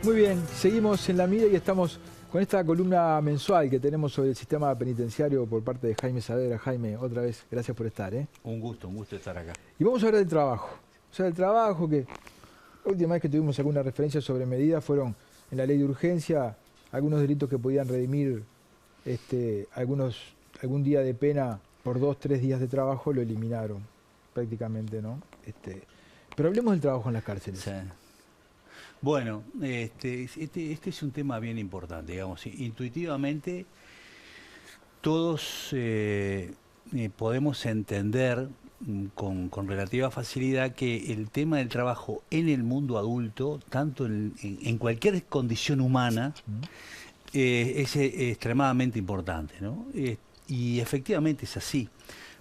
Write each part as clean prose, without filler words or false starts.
Muy bien, seguimos en La Mira y estamos con esta columna mensual que tenemos sobre el sistema penitenciario por parte de Jaime Saavedra. Jaime, otra vez, gracias por estar. Un gusto estar acá. Y vamos a hablar del trabajo. O sea, el trabajo que la última vez que tuvimos alguna referencia sobre medidas fueron en la ley de urgencia, algunos delitos que podían redimir algún día de pena por 2, 3 días de trabajo lo eliminaron prácticamente, ¿no? Pero hablemos del trabajo en las cárceles. Sí. Bueno, este es un tema bien importante, digamos. Intuitivamente todos podemos entender con relativa facilidad que el tema del trabajo en el mundo adulto, tanto en cualquier condición humana, es extremadamente importante, ¿no? Y efectivamente es así,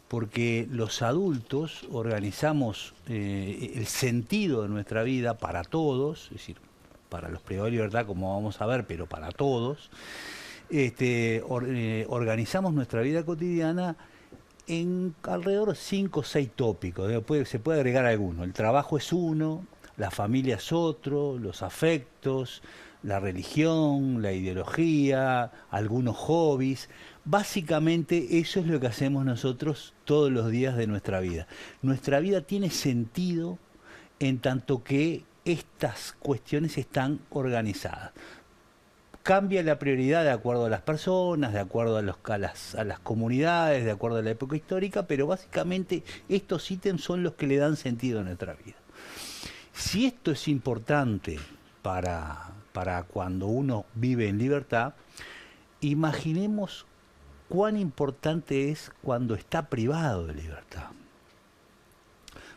porque los adultos organizamos el sentido de nuestra vida para todos, es decir, para los privados de libertad, como vamos a ver, pero para todos. Organizamos nuestra vida cotidiana en alrededor de 5 o 6 tópicos. Se puede agregar alguno. El trabajo es uno, la familia es otro, los afectos, la religión, la ideología, algunos hobbies. Básicamente eso es lo que hacemos nosotros todos los días de nuestra vida. Nuestra vida tiene sentido en tanto que estas cuestiones están organizadas. Cambia la prioridad de acuerdo a las personas, de acuerdo a las comunidades, de acuerdo a la época histórica, pero básicamente estos ítems son los que le dan sentido a nuestra vida. Si esto es importante para cuando uno vive en libertad, imaginemos cuán importante es cuando está privado de libertad.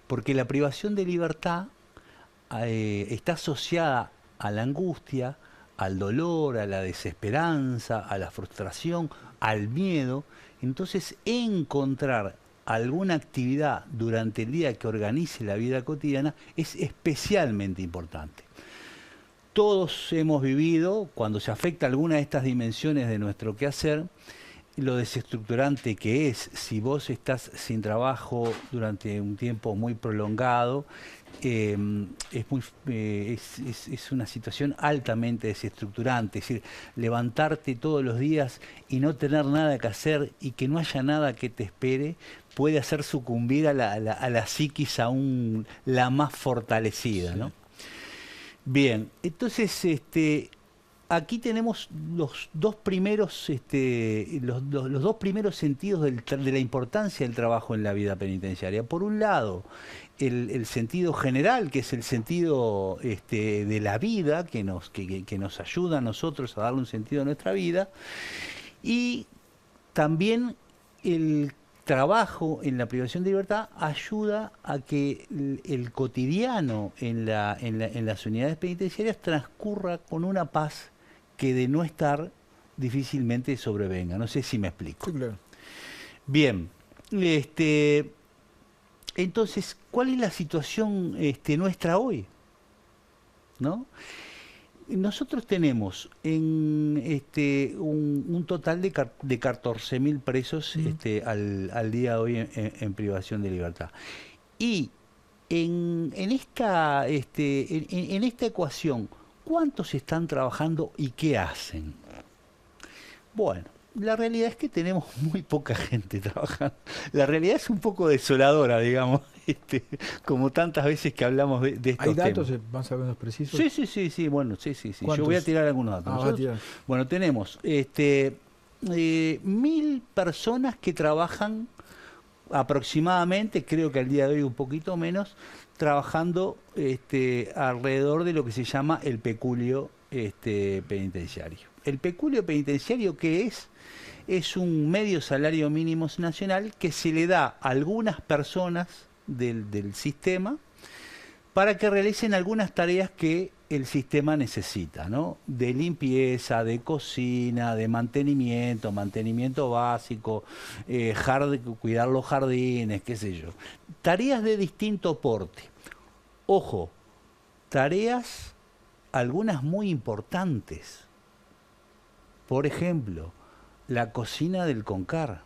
Porque la privación de libertad está asociada a la angustia, al dolor, a la desesperanza, a la frustración, al miedo. Entonces, encontrar alguna actividad durante el día que organice la vida cotidiana es especialmente importante. Todos hemos vivido, cuando se afecta alguna de estas dimensiones de nuestro quehacer, lo desestructurante que es. Si vos estás sin trabajo durante un tiempo muy prolongado, es una situación altamente desestructurante. Es decir, levantarte todos los días y no tener nada que hacer y que no haya nada que te espere puede hacer sucumbir a la psiquis aún la más fortalecida, ¿no? Bien, entonces aquí tenemos los dos primeros sentidos de la importancia del trabajo en la vida penitenciaria. Por un lado, el sentido general, que es el sentido de la vida, que nos ayuda a nosotros a darle un sentido a nuestra vida, y también el trabajo en la privación de libertad ayuda a que el cotidiano en las unidades penitenciarias transcurra con una paz que de no estar difícilmente sobrevenga. No sé si me explico. Sí, claro. Bien, entonces, ¿cuál es la situación nuestra hoy? ¿No? Nosotros tenemos un total de 14.000 presos al día de hoy en privación de libertad. Y en esta ecuación, ¿cuántos están trabajando y qué hacen? Bueno, la realidad es que tenemos muy poca gente trabajando. La realidad es un poco desoladora, digamos, como tantas veces que hablamos de estos temas. ¿Hay datos más o menos precisos? Sí, bueno, sí. ¿Cuántos? Yo voy a tirar algunos datos. Nosotros, bueno, tenemos 1.000 personas que trabajan aproximadamente, creo que al día de hoy un poquito menos, trabajando alrededor de lo que se llama el peculio penitenciario. El peculio penitenciario, ¿qué es? Es un medio salario mínimo nacional que se le da a algunas personas del sistema para que realicen algunas tareas que el sistema necesita, ¿no? De limpieza, de cocina, de mantenimiento básico, cuidar los jardines, qué sé yo. Tareas de distinto porte. Ojo, tareas algunas muy importantes. Por ejemplo, la cocina del CONCAR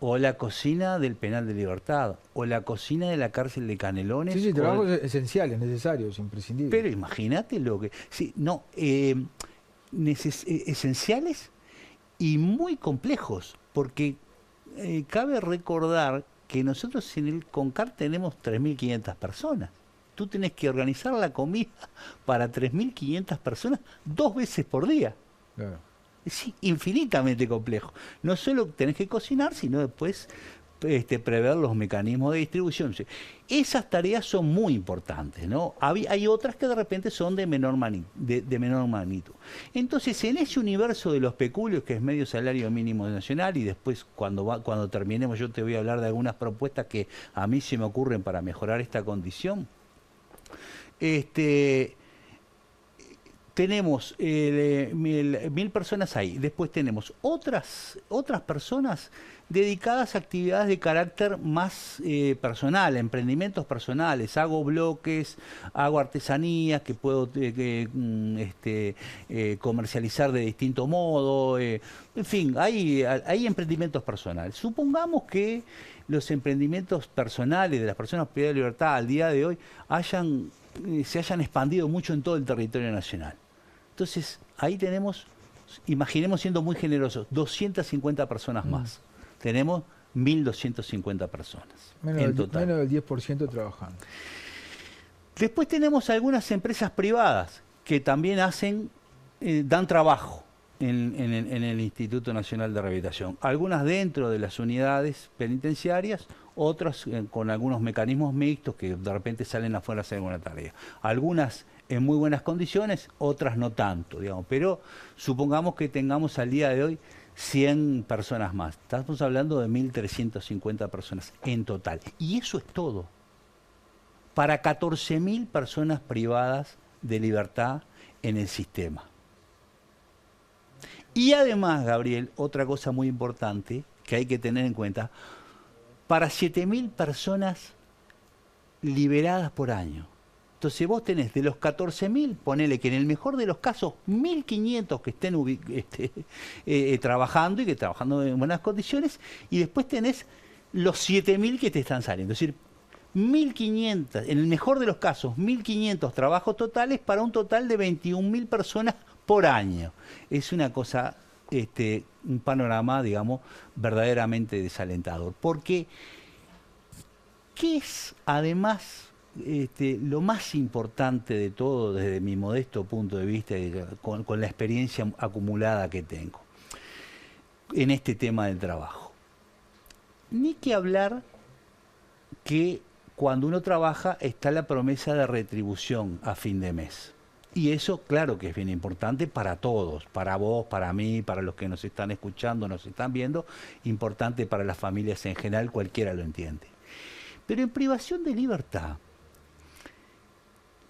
o la cocina del Penal de Libertad, o la cocina de la cárcel de Canelones. Sí, trabajos esenciales, necesarios, imprescindibles. Pero imagínate lo que... Sí, no, esenciales y muy complejos, porque cabe recordar que nosotros en el CONCAR tenemos 3.500 personas. Tú tenés que organizar la comida para 3.500 personas 2 veces por día. Claro. Es infinitamente complejo. No solo tenés que cocinar, sino después prever los mecanismos de distribución. Esas tareas son muy importantes, ¿no? Hay otras que de repente son de menor magnitud. Entonces, en ese universo de los peculios, que es medio salario mínimo nacional, y después cuando terminemos yo te voy a hablar de algunas propuestas que a mí se me ocurren para mejorar esta condición, tenemos 1.000 personas ahí. Después tenemos otras personas dedicadas a actividades de carácter más personal, emprendimientos personales. Hago bloques, hago artesanías que puedo comercializar de distinto modo. En fin, hay emprendimientos personales. Supongamos que los emprendimientos personales de las personas privadas de libertad al día de hoy se hayan expandido mucho en todo el territorio nacional. Entonces, ahí tenemos, imaginemos siendo muy generosos, 250 personas más. Tenemos 1.250 personas en total. Menos del 10% trabajando. Después tenemos algunas empresas privadas que también dan trabajo en el Instituto Nacional de Rehabilitación. Algunas dentro de las unidades penitenciarias, otras con algunos mecanismos mixtos que de repente salen afuera a hacer alguna tarea. Algunas en muy buenas condiciones, otras no tanto, digamos. Pero supongamos que tengamos al día de hoy 100 personas más. Estamos hablando de 1.350 personas en total. Y eso es todo. Para 14.000 personas privadas de libertad en el sistema. Y además, Gabriel, otra cosa muy importante que hay que tener en cuenta, para 7.000 personas liberadas por año. Entonces vos tenés de los 14.000, ponele que en el mejor de los casos, 1.500 que estén trabajando y que trabajando en buenas condiciones, y después tenés los 7.000 que te están saliendo. Es decir, 1.500, en el mejor de los casos, 1.500 trabajos totales para un total de 21.000 personas por año. Es una cosa, un panorama, digamos, verdaderamente desalentador. Porque, ¿qué es además lo más importante de todo desde mi modesto punto de vista y con la experiencia acumulada que tengo en este tema del trabajo? Ni que hablar que cuando uno trabaja está la promesa de retribución a fin de mes. Y eso, claro que es bien importante para todos, para vos, para mí, para los que nos están escuchando, nos están viendo, importante para las familias en general, cualquiera lo entiende. Pero en privación de libertad,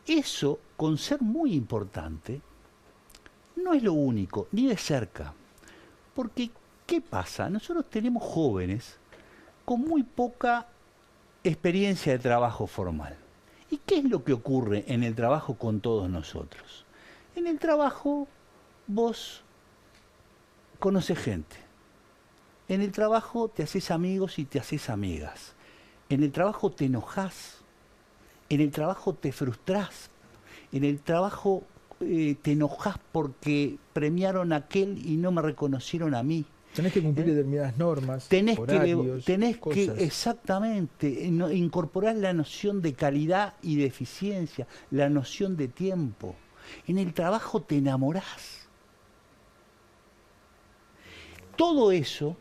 eso, con ser muy importante, no es lo único, ni de cerca. Porque, ¿qué pasa? Nosotros tenemos jóvenes con muy poca experiencia de trabajo formal. ¿Y qué es lo que ocurre en el trabajo con todos nosotros? En el trabajo vos conoces gente. En el trabajo te haces amigos y te haces amigas. En el trabajo te enojás. En el trabajo te frustrás. En el trabajo te enojás porque premiaron a aquel y no me reconocieron a mí. Tenés que cumplir determinadas normas, horarios, tenés cosas. que exactamente incorporar la noción de calidad y de eficiencia, la noción de tiempo. En el trabajo te enamorás. Todo eso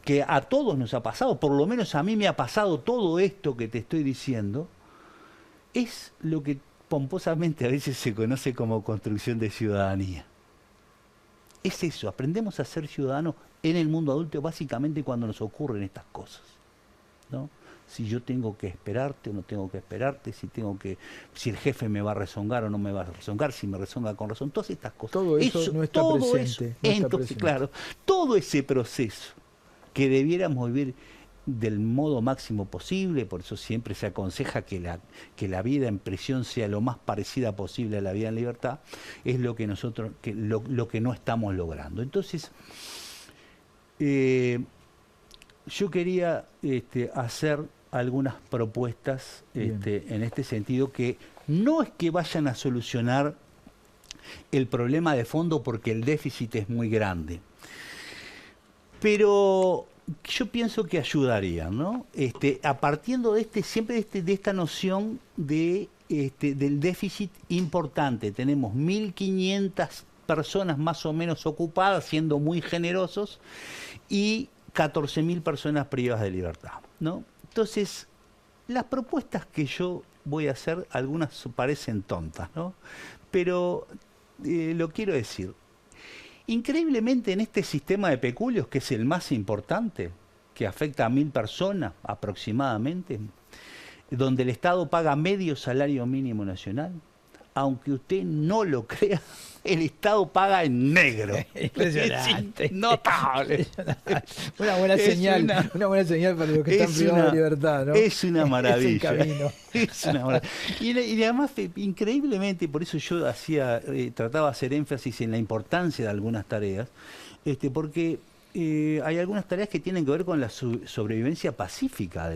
que a todos nos ha pasado, por lo menos a mí me ha pasado todo esto que te estoy diciendo, es lo que pomposamente a veces se conoce como construcción de ciudadanía. Es eso, aprendemos a ser ciudadanos en el mundo adulto básicamente cuando nos ocurren estas cosas, ¿no? Si yo tengo que esperarte o no tengo que esperarte, si el jefe me va a rezongar o no me va a rezongar, si me rezonga con razón, todas estas cosas. Todo eso no está presente. Entonces, claro, todo ese proceso que debiéramos vivir del modo máximo posible, por eso siempre se aconseja que la vida en prisión sea lo más parecida posible a la vida en libertad, es lo que nosotros, lo que no estamos logrando. Entonces, yo quería hacer algunas propuestas Bien. en este sentido, que no es que vayan a solucionar el problema de fondo porque el déficit es muy grande, pero yo pienso que ayudaría, ¿no? A partir de siempre de esta noción del déficit importante. Tenemos 1.500 personas más o menos ocupadas, siendo muy generosos, y 14.000 personas privadas de libertad, ¿no? Entonces, las propuestas que yo voy a hacer, algunas parecen tontas, ¿no? Pero lo quiero decir. Increíblemente, en este sistema de peculios, que es el más importante, que afecta a 1.000 personas aproximadamente, donde el Estado paga medio salario mínimo nacional, aunque usted no lo crea, el Estado paga en negro. Impresionante. Es notable. Una buena señal, una buena señal para los que están privados de libertad, ¿no? Es una maravilla. Es el camino. Es una maravilla. Y además, increíblemente, por eso yo trataba de hacer énfasis en la importancia de algunas tareas, porque hay algunas tareas que tienen que ver con la sobrevivencia pacífica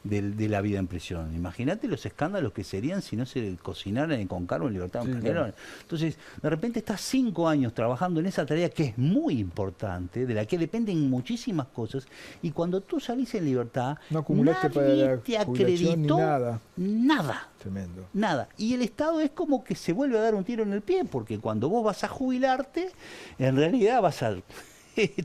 de la vida en prisión. Imagínate los escándalos que serían si no se cocinaran con cargo en libertad. Sí, claro. Entonces, de repente estás 5 años trabajando en esa tarea que es muy importante, de la que dependen muchísimas cosas, y cuando tú salís en libertad, No acumulaste para nadie la te jubilación ni acreditó nada. nada. Tremendo. Nada. Y el Estado es como que se vuelve a dar un tiro en el pie, porque cuando vos vas a jubilarte, en realidad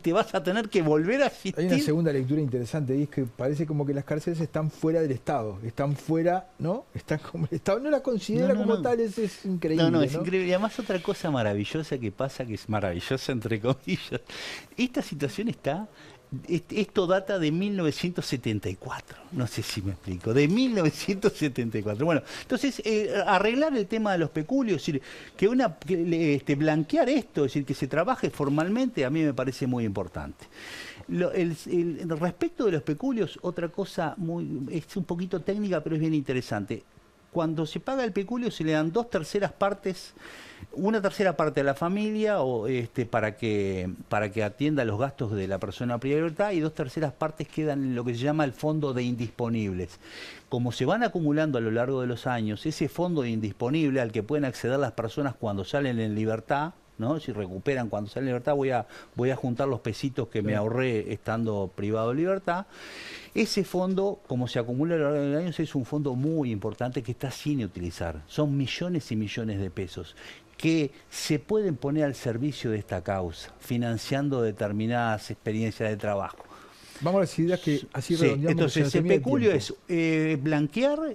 te vas a tener que volver a asistir. Hay una segunda lectura interesante y es que parece como que las cárceles están fuera del Estado, están fuera, ¿no? Están como el Estado no las considera como tales, es increíble. No, es increíble. Y además otra cosa maravillosa que pasa, que es maravillosa entre comillas, esta situación esto data de 1974, no sé si me explico, de 1974. Bueno, entonces arreglar el tema de los peculios, es decir, blanquear esto, es decir, que se trabaje formalmente, a mí me parece muy importante. Respecto de los peculios, otra cosa es un poquito técnica, pero es bien interesante. Cuando se paga el peculio se le dan 2/3 partes, una tercera parte a la familia para que atienda los gastos de la persona privada de libertad, y 2/3 partes quedan en lo que se llama el fondo de indisponibles. Como se van acumulando a lo largo de los años, ese fondo de indisponible al que pueden acceder las personas cuando salen en libertad, ¿no? Si recuperan cuando salen en libertad, voy a juntar los pesitos que me ahorré estando privado de libertad. Ese fondo, como se acumula a lo largo de los años, es un fondo muy importante que está sin utilizar. Son millones y millones de pesos que se pueden poner al servicio de esta causa, financiando determinadas experiencias de trabajo. Vamos a las ideas que así Sí, redondeamos. entonces el peculio es blanquear,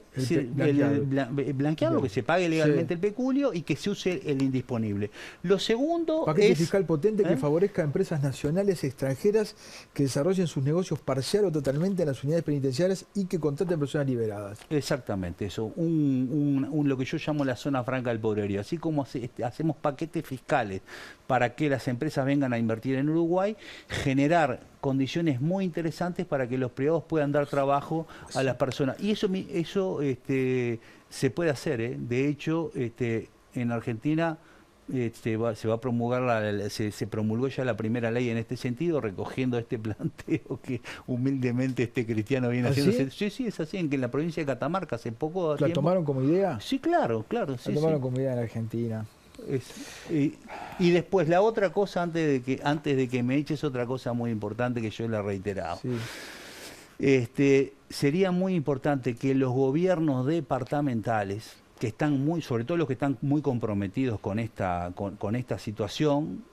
blanquear lo que se pague legalmente el peculio y que se use el indisponible. Lo segundo paquete es fiscal potente que favorezca a empresas nacionales extranjeras que desarrollen sus negocios parcial o totalmente en las unidades penitenciarias y que contraten personas liberadas. Exactamente eso, lo que yo llamo la zona franca del pobrerío. Así como hacemos paquetes fiscales para que las empresas vengan a invertir en Uruguay, generar condiciones muy interesantes para que los privados puedan dar trabajo a las personas. Y eso se puede hacer, ¿eh? De hecho, en Argentina se va a promulgar, se promulgó ya la primera ley en este sentido, recogiendo este planteo que humildemente Cristiano viene haciendo. Sí, es así, en la provincia de Catamarca hace poco tiempo. ¿La tomaron como idea? Sí, claro. La tomaron como idea en Argentina. Y después la otra cosa, antes de que me eches, otra cosa muy importante que yo le he reiterado. Sí. Sería muy importante que los gobiernos departamentales, que están sobre todo los que están muy comprometidos con esta situación,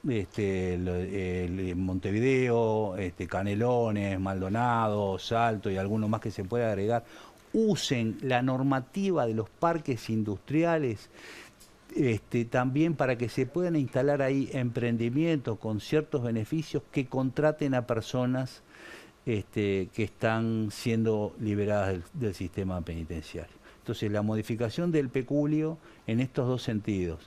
Montevideo, Canelones, Maldonado, Salto y alguno más que se pueda agregar, usen la normativa de los parques industriales también para que se puedan instalar ahí emprendimientos con ciertos beneficios, que contraten a personas que están siendo liberadas del sistema penitenciario. Entonces, la modificación del peculio en estos dos sentidos,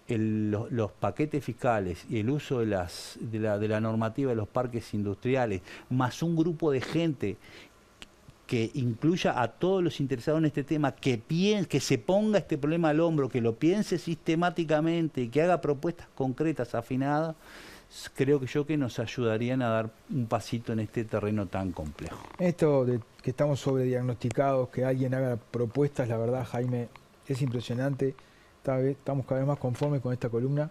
los paquetes fiscales y el uso de la normativa de los parques industriales, más un grupo de gente que incluya a todos los interesados en este tema, que se ponga este problema al hombro, que lo piense sistemáticamente y que haga propuestas concretas, afinadas, creo que nos ayudarían a dar un pasito en este terreno tan complejo. Esto de que estamos sobrediagnosticados, que alguien haga propuestas, la verdad, Jaime, es impresionante. Estamos cada vez más conformes con esta columna.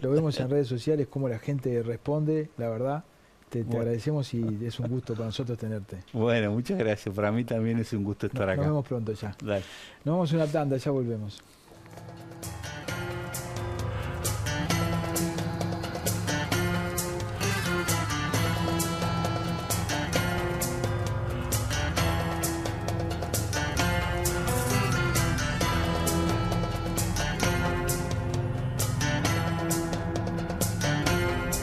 Lo vemos en redes sociales, cómo la gente responde, la verdad. Te agradecemos y es un gusto para nosotros tenerte. Bueno, muchas gracias. Para mí también es un gusto estar acá. Nos vemos pronto ya. Dale. Nos vamos a una tanda, ya volvemos.